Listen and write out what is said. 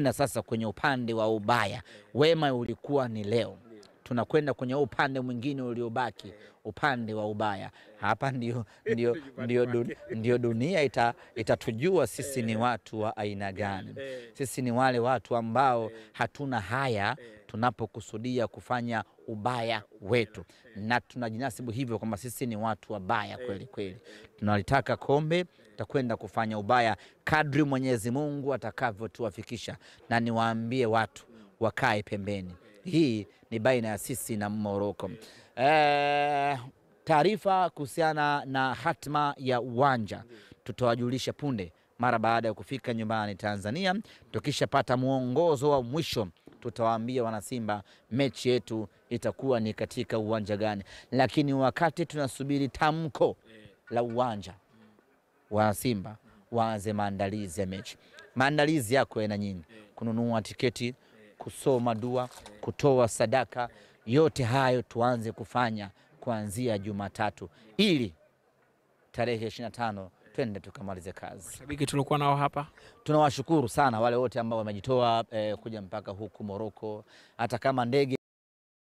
Na sasa kwenye upande wa ubaya, wema ulikuwa ni leo, tunakwenda kwenye upande mwingine uliobaki, upande wa ubaya. Hapa ndio dunia itatujua sisi ni watu wa aina gani. Sisi ni wale watu ambao hatuna haya tunapokusudia kufanya ubaya wetu, na tunajinasibu hivyo kwamba sisi ni watu wabaya kweli kweli. Tunalitaka kombe, tutakwenda kufanya ubaya kadri Mwenyezi Mungu atakavyotuwafikisha, na niwaambie watu wakae pembeni. Hii ni baina ya sisi na Morocco. Taarifa kuhusiana na hatma ya uwanja tutawajulisha punde mara baada ya kufika nyumbani Tanzania. Tukishapata mwongozo wa mwisho tutawaambia wanasimba mechi yetu itakuwa ni katika uwanja gani, lakini wakati tunasubiri tamko la uwanja, wanasimba waanze maandalizi ya mechi. Maandalizi yako yana nyingi: kununua tiketi, kusoma dua, kutoa sadaka. Yote hayo tuanze kufanya kuanzia Jumatatu ili tarehe 25 twende tukamalize kazi. Shabiki tulikuwa nao hapa, tunawashukuru sana wale wote ambao wamejitoa kuja mpaka huku Morocco, hata kama ndege